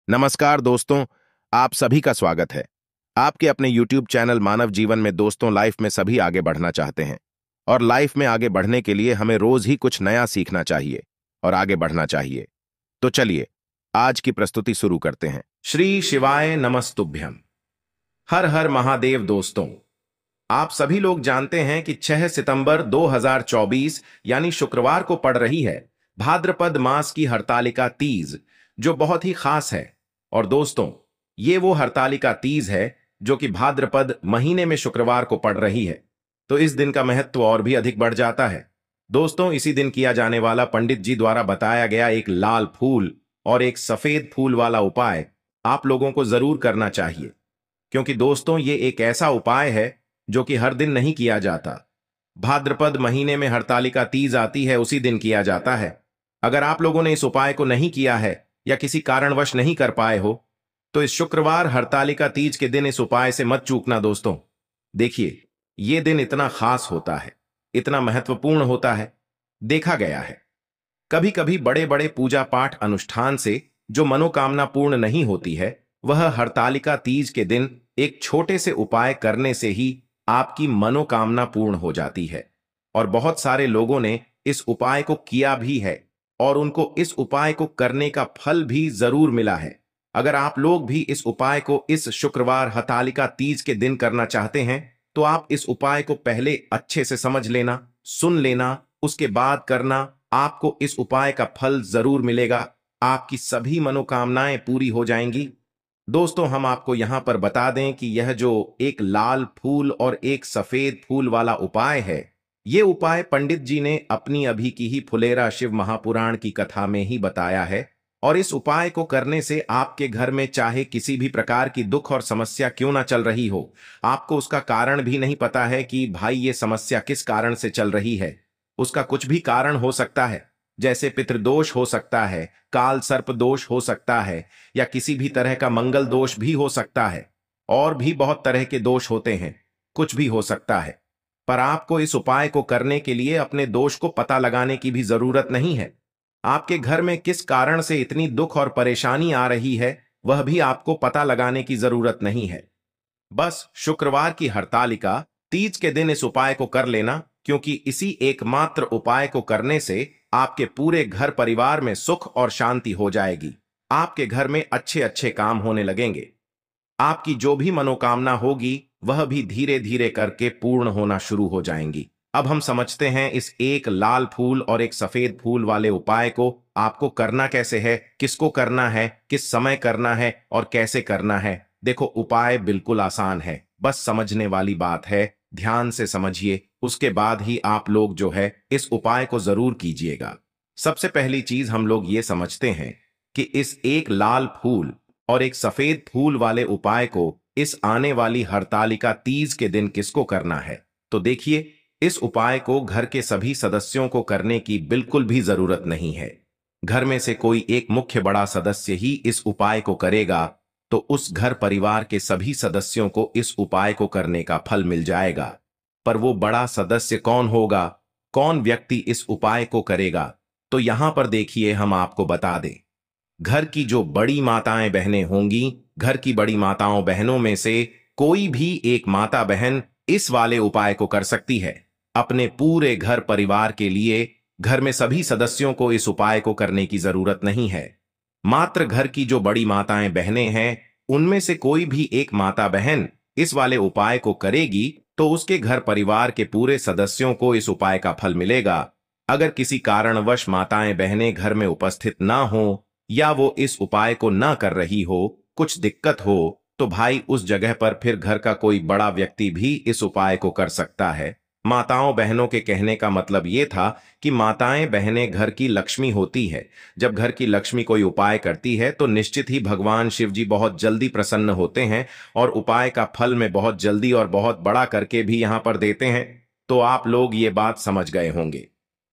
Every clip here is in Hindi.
नमस्कार दोस्तों। आप सभी का स्वागत है आपके अपने YouTube चैनल मानव जीवन में। दोस्तों, लाइफ में सभी आगे बढ़ना चाहते हैं और लाइफ में आगे बढ़ने के लिए हमें रोज ही कुछ नया सीखना चाहिए और आगे बढ़ना चाहिए। तो चलिए आज की प्रस्तुति शुरू करते हैं। श्री शिवाय नमस्तुभ्यम। हर हर महादेव। दोस्तों, आप सभी लोग जानते हैं कि 6 सितंबर 2024 यानी शुक्रवार को पड़ रही है भाद्रपद मास की हरतालिका तीज, जो बहुत ही खास है। और दोस्तों, ये वो हरतालिका तीज है जो कि भाद्रपद महीने में शुक्रवार को पड़ रही है, तो इस दिन का महत्व और भी अधिक बढ़ जाता है। दोस्तों, इसी दिन किया जाने वाला पंडित जी द्वारा बताया गया एक लाल फूल और एक सफेद फूल वाला उपाय आप लोगों को जरूर करना चाहिए, क्योंकि दोस्तों ये एक ऐसा उपाय है जो कि हर दिन नहीं किया जाता। भाद्रपद महीने में हरतालिका तीज आती है, उसी दिन किया जाता है। अगर आप लोगों ने इस उपाय को नहीं किया है या किसी कारणवश नहीं कर पाए हो, तो इस शुक्रवार हरतालिका तीज के दिन इस उपाय से मत चूकना। दोस्तों देखिए, ये दिन इतना खास होता है, इतना महत्वपूर्ण होता है। देखा गया है कभी कभी बड़े बड़े पूजा पाठ अनुष्ठान से जो मनोकामना पूर्ण नहीं होती है, वह हरतालिका तीज के दिन एक छोटे से उपाय करने से ही आपकी मनोकामना पूर्ण हो जाती है। और बहुत सारे लोगों ने इस उपाय को किया भी है और उनको इस उपाय को करने का फल भी जरूर मिला है। अगर आप लोग भी इस उपाय को इस शुक्रवार हरतालिका तीज के दिन करना चाहते हैं, तो आप इस उपाय को पहले अच्छे से समझ लेना, सुन लेना, उसके बाद करना। आपको इस उपाय का फल जरूर मिलेगा, आपकी सभी मनोकामनाएं पूरी हो जाएंगी। दोस्तों, हम आपको यहां पर बता दें कि यह जो एक लाल फूल और एक सफेद फूल वाला उपाय है, ये उपाय पंडित जी ने अपनी अभी की ही फुलेरा शिव महापुराण की कथा में ही बताया है। और इस उपाय को करने से आपके घर में चाहे किसी भी प्रकार की दुख और समस्या क्यों ना चल रही हो, आपको उसका कारण भी नहीं पता है कि भाई ये समस्या किस कारण से चल रही है, उसका कुछ भी कारण हो सकता है। जैसे पितृदोष हो सकता है, काल सर्प दोष हो सकता है, या किसी भी तरह का मंगल दोष भी हो सकता है। और भी बहुत तरह के दोष होते हैं, कुछ भी हो सकता है। पर आपको इस उपाय को करने के लिए अपने दोष को पता लगाने की भी जरूरत नहीं है। आपके घर में किस कारण से इतनी दुख और परेशानी आ रही है, वह भी आपको पता लगाने की जरूरत नहीं है। बस शुक्रवार की हरतालिका तीज के दिन इस उपाय को कर लेना, क्योंकि इसी एकमात्र उपाय को करने से आपके पूरे घर परिवार में सुख और शांति हो जाएगी। आपके घर में अच्छे अच्छे काम होने लगेंगे। आपकी जो भी मनोकामना होगी वह भी धीरे धीरे करके पूर्ण होना शुरू हो जाएंगी। अब हम समझते हैं इस एक लाल फूल और एक सफेद फूल वाले उपाय को आपको करना कैसे है, किसको करना है, किस समय करना है और कैसे करना है। देखो, उपाय बिल्कुल आसान है, बस समझने वाली बात है। ध्यान से समझिए, उसके बाद ही आप लोग जो है इस उपाय को जरूर कीजिएगा। सबसे पहली चीज हम लोग ये समझते हैं कि इस एक लाल फूल और एक सफेद फूल वाले उपाय को इस आने वाली हरतालिका तीज के दिन किसको करना है। तो देखिए, इस उपाय को घर के सभी सदस्यों को करने की बिल्कुल भी जरूरत नहीं है। घर में से कोई एक मुख्य बड़ा सदस्य ही इस उपाय को करेगा, तो उस घर परिवार के सभी सदस्यों को इस उपाय को करने का फल मिल जाएगा। पर वो बड़ा सदस्य कौन होगा, कौन व्यक्ति इस उपाय को करेगा, तो यहां पर देखिए हम आपको बता दें। घर की जो बड़ी माताएं बहनें होंगी, घर की बड़ी माताओं बहनों में से कोई भी एक माता बहन इस वाले उपाय को कर सकती है। अपने पूरे घर परिवार के लिए घर में सभी सदस्यों को इस उपाय को करने की जरूरत नहीं है। मात्र घर की जो बड़ी माताएं बहनें हैं, उनमें से कोई भी एक माता बहन इस वाले उपाय को करेगी, तो उसके घर परिवार के पूरे सदस्यों को इस उपाय का फल मिलेगा। अगर किसी कारणवश माताएं बहनें घर में उपस्थित ना हो या वो इस उपाय को ना कर रही हो, कुछ दिक्कत हो, तो भाई उस जगह पर फिर घर का कोई बड़ा व्यक्ति भी इस उपाय को कर सकता है। माताओं बहनों के कहने का मतलब ये था कि माताएं बहनें घर की लक्ष्मी होती है। जब घर की लक्ष्मी कोई उपाय करती है तो निश्चित ही भगवान शिव जी बहुत जल्दी प्रसन्न होते हैं और उपाय का फल में बहुत जल्दी और बहुत बड़ा करके भी यहां पर देते हैं। तो आप लोग ये बात समझ गए होंगे।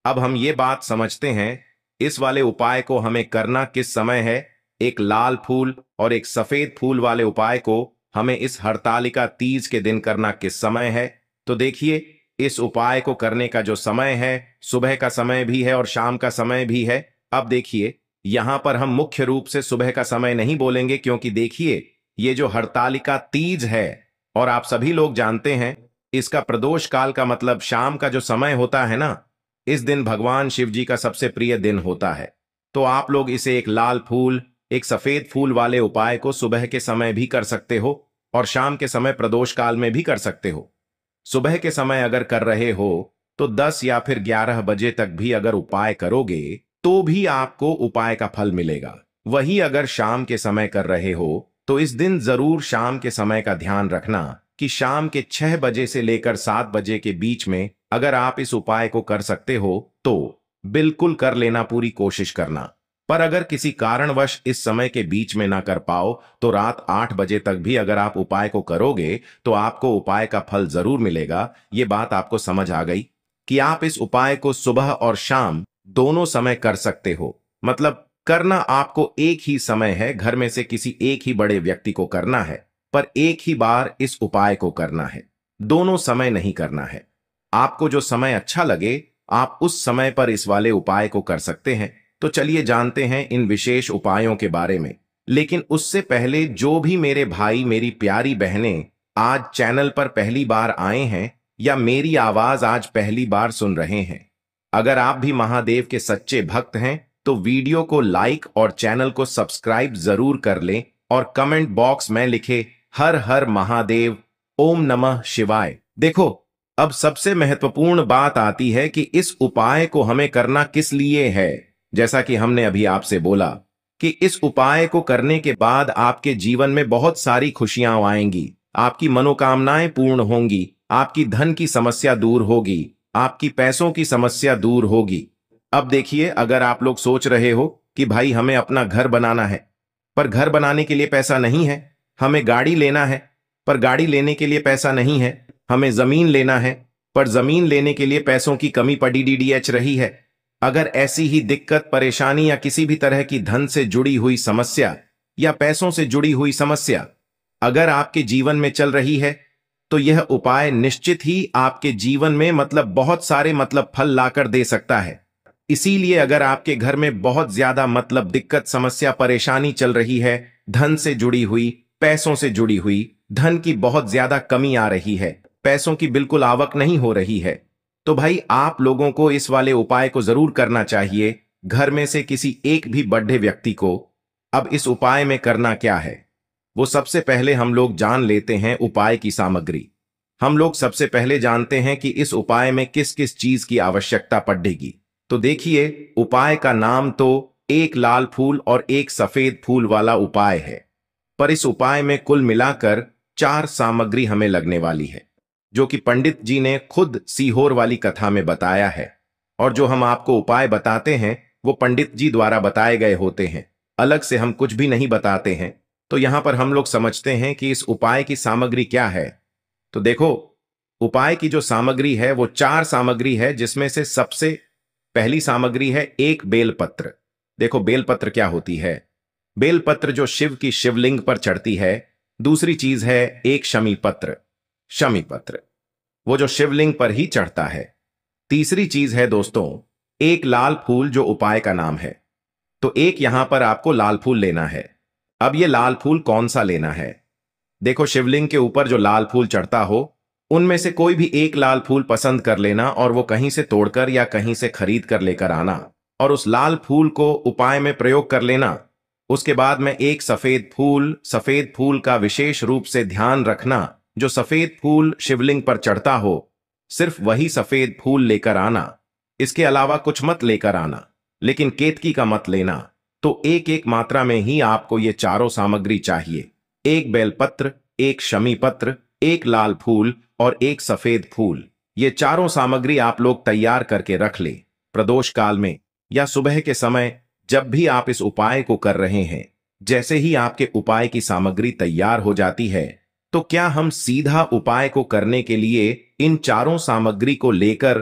अब हम ये बात समझते हैं इस वाले उपाय को हमें करना किस समय है। एक लाल फूल और एक सफेद फूल वाले उपाय को हमें इस हरतालिका तीज के दिन करना किस समय है। तो देखिए, इस उपाय को करने का जो समय है, सुबह का समय भी है और शाम का समय भी है। अब देखिए, यहां पर हम मुख्य रूप से सुबह का समय नहीं बोलेंगे, क्योंकि देखिए ये जो हरतालिका तीज है और आप सभी लोग जानते हैं इसका प्रदोष काल का मतलब शाम का जो समय होता है ना, इस दिन भगवान शिव जी का सबसे प्रिय दिन होता है। तो आप लोग इसे एक लाल फूल, एक सफेद फूल वाले उपाय को सुबह के समय भी कर सकते हो और शाम के समय प्रदोष काल में भी कर सकते हो। सुबह के समय अगर कर रहे हो तो 10 या फिर 11 बजे तक भी अगर उपाय करोगे तो भी आपको उपाय का फल मिलेगा। वही अगर शाम के समय कर रहे हो तो इस दिन जरूर शाम के समय का ध्यान रखना कि शाम के 6 बजे से लेकर 7 बजे के बीच में अगर आप इस उपाय को कर सकते हो तो बिल्कुल कर लेना, पूरी कोशिश करना। पर अगर किसी कारणवश इस समय के बीच में ना कर पाओ तो रात 8 बजे तक भी अगर आप उपाय को करोगे तो आपको उपाय का फल जरूर मिलेगा। ये बात आपको समझ आ गई कि आप इस उपाय को सुबह और शाम दोनों समय कर सकते हो। मतलब करना आपको एक ही समय है, घर में से किसी एक ही बड़े व्यक्ति को करना है, पर एक ही बार इस उपाय को करना है, दोनों समय नहीं करना है। आपको जो समय अच्छा लगे आप उस समय पर इस वाले उपाय को कर सकते हैं। तो चलिए जानते हैं इन विशेष उपायों के बारे में। लेकिन उससे पहले जो भी मेरे भाई मेरी प्यारी बहनें आज चैनल पर पहली बार आए हैं या मेरी आवाज आज पहली बार सुन रहे हैं, अगर आप भी महादेव के सच्चे भक्त हैं तो वीडियो को लाइक और चैनल को सब्सक्राइब जरूर कर लें और कमेंट बॉक्स में लिखे हर हर महादेव, ओम नमः शिवाय। देखो अब सबसे महत्वपूर्ण बात आती है कि इस उपाय को हमें करना किस लिए है। जैसा कि हमने अभी आपसे बोला कि इस उपाय को करने के बाद आपके जीवन में बहुत सारी खुशियां आएंगी, आपकी मनोकामनाएं पूर्ण होंगी, आपकी धन की समस्या दूर होगी, आपकी पैसों की समस्या दूर होगी। अब देखिए अगर आप लोग सोच रहे हो कि भाई हमें अपना घर बनाना है पर घर बनाने के लिए पैसा नहीं है, हमें गाड़ी लेना है पर गाड़ी लेने के लिए पैसा नहीं है, हमें जमीन लेना है पर जमीन लेने के लिए पैसों की कमी पड़ी डीडीएच रही है। अगर ऐसी ही दिक्कत, परेशानी या किसी भी तरह की धन से जुड़ी हुई समस्या या पैसों से जुड़ी हुई समस्या अगर आपके जीवन में चल रही है तो यह उपाय निश्चित ही आपके जीवन में बहुत सारे फल लाकर दे सकता है। इसीलिए अगर आपके घर में बहुत ज्यादा दिक्कत, समस्या, परेशानी चल रही है, धन से जुड़ी हुई, पैसों से जुड़ी हुई, धन की बहुत ज्यादा कमी आ रही है, पैसों की बिल्कुल आवक नहीं हो रही है, तो भाई आप लोगों को इस वाले उपाय को जरूर करना चाहिए। घर में से किसी एक भी बड़े व्यक्ति को। अब इस उपाय में करना क्या है वो सबसे पहले हम लोग जान लेते हैं उपाय की सामग्री। हम लोग सबसे पहले जानते हैं कि इस उपाय में किस किस चीज की आवश्यकता पड़ेगी। तो देखिए उपाय का नाम तो एक लाल फूल और एक सफेद फूल वाला उपाय है, पर इस उपाय में कुल मिलाकर 4 सामग्री हमें लगने वाली है, जो कि पंडित जी ने खुद सीहोर वाली कथा में बताया है। और जो हम आपको उपाय बताते हैं वो पंडित जी द्वारा बताए गए होते हैं, अलग से हम कुछ भी नहीं बताते हैं। तो यहां पर हम लोग समझते हैं कि इस उपाय की सामग्री क्या है। तो देखो उपाय की जो सामग्री है वो 4 सामग्री है, जिसमें से सबसे पहली सामग्री है एक बेलपत्र। देखो बेलपत्र क्या होती है, बेलपत्र जो शिव की शिवलिंग पर चढ़ती है। दूसरी चीज है एक शमी पत्र, शमी पत्र वो जो शिवलिंग पर ही चढ़ता है। तीसरी चीज है दोस्तों एक लाल फूल, जो उपाय का नाम है। तो एक यहां पर आपको लाल फूल लेना है। अब ये लाल फूल कौन सा लेना है, देखो शिवलिंग के ऊपर जो लाल फूल चढ़ता हो उनमें से कोई भी एक लाल फूल पसंद कर लेना और वो कहीं से तोड़कर या कहीं से खरीद कर लेकर आना और उस लाल फूल को उपाय में प्रयोग कर लेना। उसके बाद में एक सफेद फूल का विशेष रूप से ध्यान रखना। जो सफेद फूल शिवलिंग पर चढ़ता हो सिर्फ वही सफेद फूल लेकर आना, इसके अलावा कुछ मत लेकर आना, लेकिन केतकी का मत लेना। तो एक एक मात्रा में ही आपको ये चारों सामग्री चाहिए, एक बेलपत्र, एक शमी पत्र, एक लाल फूल और एक सफेद फूल। ये चारों सामग्री आप लोग तैयार करके रख ले। प्रदोष काल में या सुबह के समय जब भी आप इस उपाय को कर रहे हैं, जैसे ही आपके उपाय की सामग्री तैयार हो जाती है तो क्या हम सीधा उपाय को करने के लिए इन चारों सामग्री को लेकर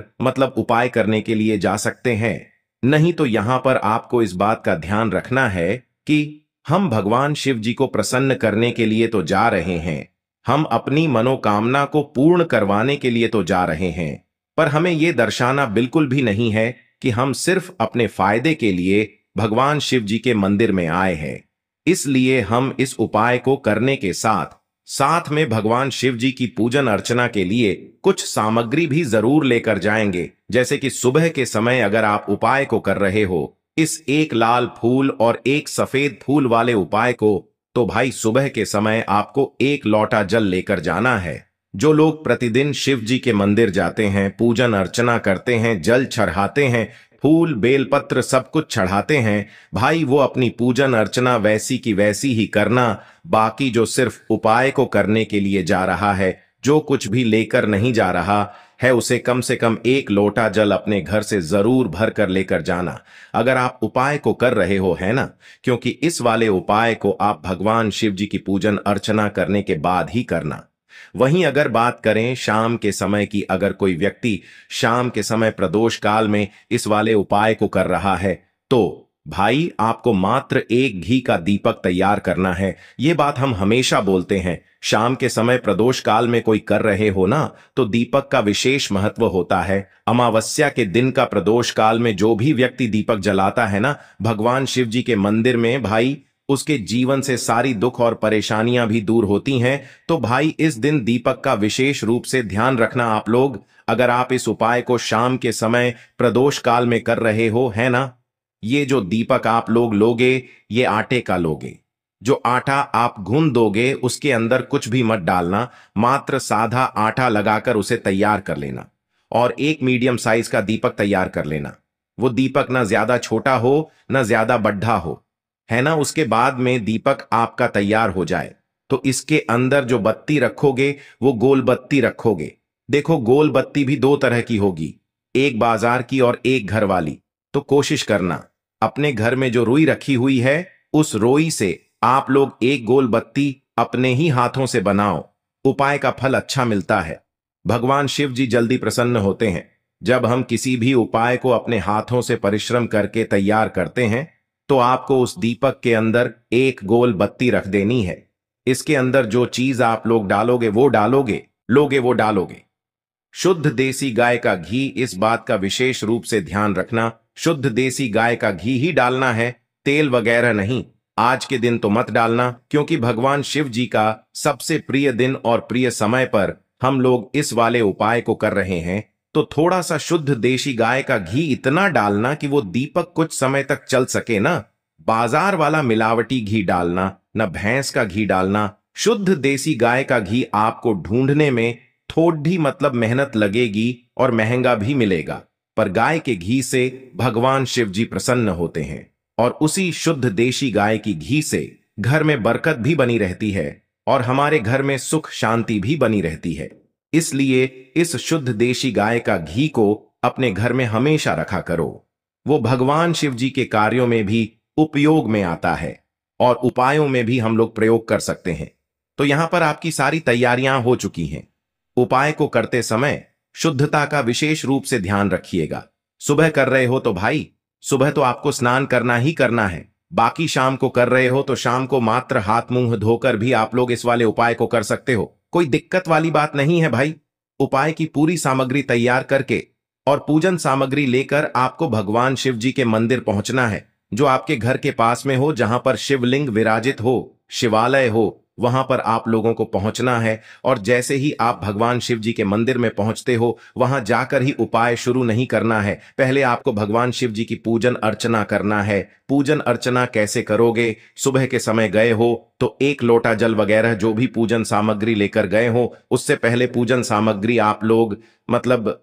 उपाय करने के लिए जा सकते हैं? नहीं, तो यहां पर आपको इस बात का ध्यान रखना है कि हम भगवान शिव जी को प्रसन्न करने के लिए तो जा रहे हैं, हम अपनी मनोकामना को पूर्ण करवाने के लिए तो जा रहे हैं, पर हमें यह दर्शाना बिल्कुल भी नहीं है कि हम सिर्फ अपने फायदे के लिए भगवान शिव जी के मंदिर में आए हैं। इसलिए हम इस उपाय को करने के साथ साथ में भगवान शिव जी की पूजन अर्चना के लिए कुछ सामग्री भी जरूर लेकर जाएंगे। जैसे कि सुबह के समय अगर आप उपाय को कर रहे हो, इस एक लाल फूल और एक सफेद फूल वाले उपाय को, तो भाई सुबह के समय आपको एक लोटा जल लेकर जाना है। जो लोग प्रतिदिन शिव जी के मंदिर जाते हैं, पूजन अर्चना करते हैं, जल चढ़ाते हैं, फूल बेलपत्र सब कुछ चढ़ाते हैं, भाई वो अपनी पूजन अर्चना वैसी की वैसी ही करना। बाकी जो सिर्फ उपाय को करने के लिए जा रहा है, जो कुछ भी लेकर नहीं जा रहा है, उसे कम से कम एक लोटा जल अपने घर से जरूर भर कर लेकर जाना। अगर आप उपाय को कर रहे हो, है ना, क्योंकि इस वाले उपाय को आप भगवान शिव जी की पूजन अर्चना करने के बाद ही करना। वहीं अगर बात करें शाम के समय की, अगर कोई व्यक्ति शाम के समय प्रदोष काल में इस वाले उपाय को कर रहा है, तो भाई आपको मात्र एक घी का दीपक तैयार करना है। ये बात हम हमेशा बोलते हैं, शाम के समय प्रदोष काल में कोई कर रहे हो ना, तो दीपक का विशेष महत्व होता है। अमावस्या के दिन का प्रदोष काल में जो भी व्यक्ति दीपक जलाता है ना भगवान शिव जी के मंदिर में, भाई उसके जीवन से सारी दुख और परेशानियां भी दूर होती हैं। तो भाई इस दिन दीपक का विशेष रूप से ध्यान रखना आप लोग। अगर आप इस उपाय को शाम के समय प्रदोष काल में कर रहे हो, है ना, ये जो दीपक आप लोग लोगे, ये आटे का लोगे। जो आटा आप गूंद दोगे उसके अंदर कुछ भी मत डालना, मात्र साधा आटा लगाकर उसे तैयार कर लेना और एक मीडियम साइज का दीपक तैयार कर लेना। वो दीपक ना ज्यादा छोटा हो ना ज्यादा बड्ढा हो, है ना। उसके बाद में दीपक आपका तैयार हो जाए तो इसके अंदर जो बत्ती रखोगे वो गोल बत्ती रखोगे। देखो गोल बत्ती भी दो तरह की होगी, एक बाजार की और एक घर वाली। तो कोशिश करना अपने घर में जो रुई रखी हुई है उस रोई से आप लोग एक गोल बत्ती अपने ही हाथों से बनाओ। उपाय का फल अच्छा मिलता है। भगवान शिव जी जल्दी प्रसन्न होते हैं जब हम किसी भी उपाय को अपने हाथों से परिश्रम करके तैयार करते हैं। तो आपको उस दीपक के अंदर एक गोल बत्ती रख देनी है। इसके अंदर जो चीज आप लोग डालोगे वो डालोगे। शुद्ध देसी गाय का घी, इस बात का विशेष रूप से ध्यान रखना, शुद्ध देसी गाय का घी ही डालना है, तेल वगैरह नहीं। आज के दिन तो मत डालना, क्योंकि भगवान शिव जी का सबसे प्रिय दिन और प्रिय समय पर हम लोग इस वाले उपाय को कर रहे हैं। तो थोड़ा सा शुद्ध देशी गाय का घी इतना डालना कि वो दीपक कुछ समय तक चल सके ना। बाजार वाला मिलावटी घी डालना, न भैंस का घी डालना। शुद्ध देसी गाय का घी आपको ढूंढने में थोड़ी मतलब मेहनत लगेगी और महंगा भी मिलेगा, पर गाय के घी से भगवान शिव जी प्रसन्न होते हैं और उसी शुद्ध देशी गाय की घी से घर में बरकत भी बनी रहती है और हमारे घर में सुख शांति भी बनी रहती है। इसलिए इस शुद्ध देशी गाय का घी को अपने घर में हमेशा रखा करो। वो भगवान शिव जी के कार्यों में भी उपयोग में आता है और उपायों में भी हम लोग प्रयोग कर सकते हैं। तो यहां पर आपकी सारी तैयारियां हो चुकी हैं। उपाय को करते समय शुद्धता का विशेष रूप से ध्यान रखिएगा। सुबह कर रहे हो तो भाई सुबह तो आपको स्नान करना ही करना है। बाकी शाम को कर रहे हो तो शाम को मात्र हाथ मुंह धोकर भी आप लोग इस वाले उपाय को कर सकते हो। कोई दिक्कत वाली बात नहीं है भाई। उपाय की पूरी सामग्री तैयार करके और पूजन सामग्री लेकर आपको भगवान शिव जी के मंदिर पहुंचना है, जो आपके घर के पास में हो, जहां पर शिवलिंग विराजित हो, शिवालय हो, वहां पर आप लोगों को पहुंचना है। और जैसे ही आप भगवान शिव जी के मंदिर में पहुंचते हो, वहां जाकर ही उपाय शुरू नहीं करना है। पहले आपको भगवान शिव जी की पूजन अर्चना करना है। पूजन अर्चना कैसे करोगे? सुबह के समय गए हो तो एक लोटा जल वगैरह जो भी पूजन सामग्री लेकर गए हो, उससे पहले पूजन सामग्री आप लोग मतलब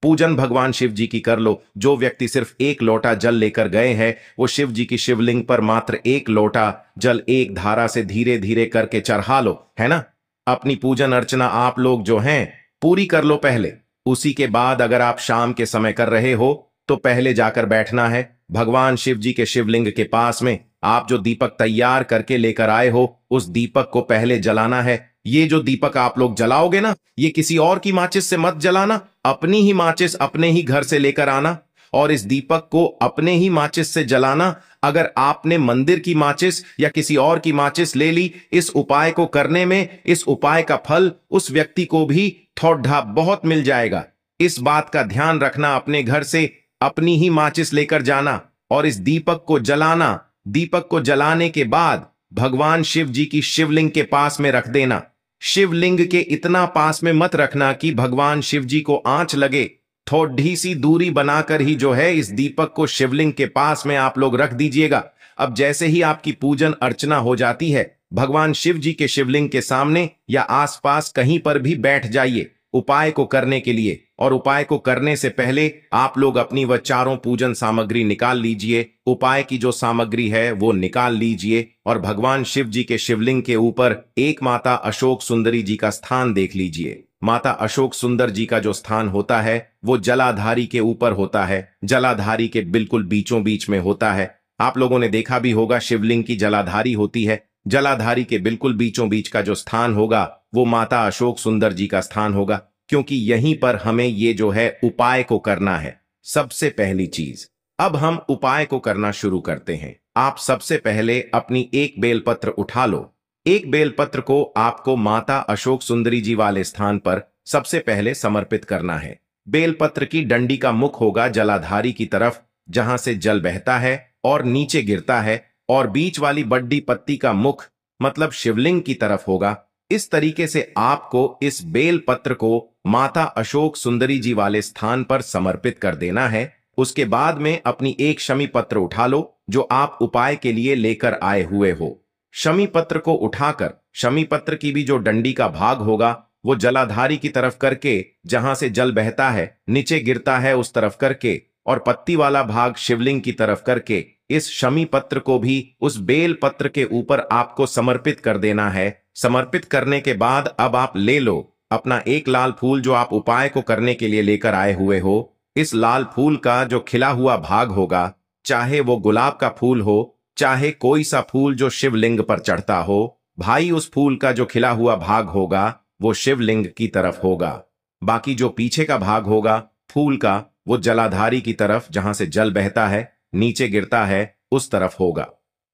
पूजन भगवान शिव जी की कर लो। जो व्यक्ति सिर्फ एक लोटा जल लेकर गए हैं, वो शिव जी की शिवलिंग पर मात्र एक लोटा जल एक धारा से धीरे धीरे करके चढ़ा लो, है ना। अपनी पूजन अर्चना आप लोग जो हैं पूरी कर लो पहले। उसी के बाद अगर आप शाम के समय कर रहे हो तो पहले जाकर बैठना है भगवान शिव जी के शिवलिंग के पास में। आप जो दीपक तैयार करके लेकर आए हो, उस दीपक को पहले जलाना है। ये जो दीपक आप लोग जलाओगे ना, ये किसी और की माचिस से मत जलाना, अपनी ही माचिस अपने ही घर से लेकर आना और इस दीपक को अपने ही माचिस से जलाना। अगर आपने मंदिर की माचिस या किसी और की माचिस ले ली इस उपाय को करने में, इस उपाय का फल उस व्यक्ति को भी थोड़ा बहुत मिल जाएगा। इस बात का ध्यान रखना, अपने घर से अपनी ही माचिस लेकर जाना और इस दीपक को जलाना। दीपक को जलाने के बाद भगवान शिव जी की शिवलिंग के पास में रख देना। शिवलिंग के इतना पास में मत रखना कि भगवान शिव जी को आंच लगे। थोड़ी सी दूरी बनाकर ही जो है इस दीपक को शिवलिंग के पास में आप लोग रख दीजिएगा। अब जैसे ही आपकी पूजन अर्चना हो जाती है, भगवान शिव जी के शिवलिंग के सामने या आसपास कहीं पर भी बैठ जाइए उपाय को करने के लिए। और उपाय को करने से पहले आप लोग अपनी वह चारों पूजन सामग्री निकाल लीजिए। उपाय की जो सामग्री है वो निकाल लीजिए और भगवान शिव जी के शिवलिंग के ऊपर एक माता अशोक सुंदरी जी का स्थान देख लीजिए। माता अशोक सुंदर जी का जो स्थान होता है वो जलाधारी के ऊपर होता है, जलाधारी के बिल्कुल बीचों बीच में होता है। आप लोगों ने देखा भी होगा शिवलिंग की जलाधारी होती है। जलाधारी के बिल्कुल बीचों बीच का जो स्थान होगा वो माता अशोक सुंदर जी का स्थान होगा, क्योंकि यहीं पर हमें ये जो है उपाय को करना है। सबसे पहली चीज, अब हम उपाय को करना शुरू करते हैं। आप सबसे पहले अपनी एक बेलपत्र उठा लो। एक बेलपत्र को आपको माता अशोक सुंदरी जी वाले स्थान पर सबसे पहले समर्पित करना है। बेलपत्र की डंडी का मुख होगा जलाधारी की तरफ, जहां से जल बहता है और नीचे गिरता है, और बीच वाली बड्डी पत्ती का मुख मतलब शिवलिंग की तरफ होगा। इस तरीके से आपको इस बेल पत्र को माता अशोक सुंदरी जी वाले स्थान पर समर्पित कर देना है। उसके बाद में अपनी एक शमी पत्र उठा लो जो आप उपाय के लिए लेकर आए हुए हो। शमी पत्र को उठाकर शमी पत्र की भी जो डंडी का भाग होगा वो जलाधारी की तरफ करके, जहां से जल बहता है नीचे गिरता है उस तरफ करके, और पत्ती वाला भाग शिवलिंग की तरफ करके इस शमी पत्र को भी उस बेल पत्र के ऊपर आपको समर्पित कर देना है। समर्पित करने के बाद अब आप ले लो अपना एक लाल फूल जो आप उपाय को करने के लिए लेकर आए हुए हो। इस लाल फूल का जो खिला हुआ भाग होगा, चाहे वो गुलाब का फूल हो, चाहे कोई सा फूल जो शिवलिंग पर चढ़ता हो, भाई उस फूल का जो खिला हुआ भाग होगा वो शिवलिंग की तरफ होगा। बाकी जो पीछे का भाग होगा फूल का वो जलाधारी की तरफ, जहां से जल बहता है नीचे गिरता है उस तरफ होगा।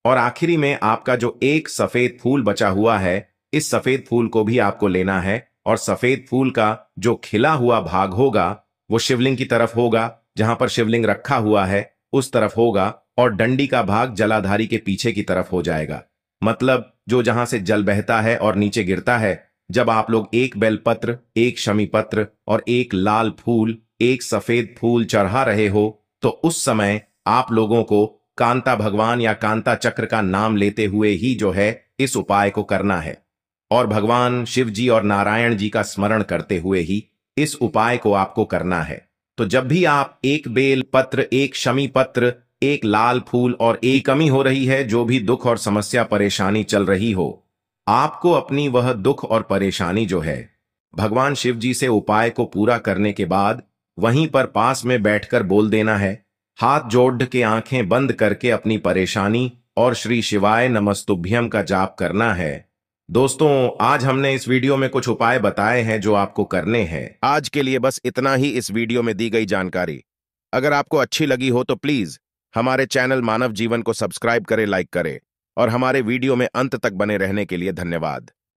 और आखिरी में आपका जो एक सफेद फूल बचा हुआ है, इस सफेद फूल को भी आपको लेना है और सफेद फूल का जो खिला हुआ भाग होगा वो शिवलिंग की तरफ होगा, जहां पर शिवलिंग रखा हुआ है उस तरफ होगा, और डंडी का भाग जलाधारी के पीछे की तरफ हो जाएगा। मतलब जो जहां से जल बहता है और नीचे गिरता है। जब आप लोग एक बेलपत्र, एक शमी पत्र और एक लाल फूल, एक सफेद फूल चढ़ा रहे हो, तो उस समय आप लोगों को कांता भगवान या कांता चक्र का नाम लेते हुए ही जो है इस उपाय को करना है, और भगवान शिव जी और नारायण जी का स्मरण करते हुए ही इस उपाय को आपको करना है। तो जब भी आप एक बेल पत्र, एक शमी पत्र, एक लाल फूल और एक कमी हो रही है, जो भी दुख और समस्या परेशानी चल रही हो, आपको अपनी वह दुख और परेशानी जो है भगवान शिव जी से उपाय को पूरा करने के बाद वहीं पर पास में बैठकर बोल देना है। हाथ जोड़ के आंखें बंद करके अपनी परेशानी और श्री शिवाय नमस्तुभ्यम का जाप करना है। दोस्तों, आज हमने इस वीडियो में कुछ उपाय बताए हैं जो आपको करने हैं। आज के लिए बस इतना ही इस वीडियो में दी गई जानकारी। अगर आपको अच्छी लगी हो तो प्लीज हमारे चैनल मानव जीवन को सब्सक्राइब करें, लाइक करें, और हमारे वीडियो में अंत तक बने रहने के लिए धन्यवाद।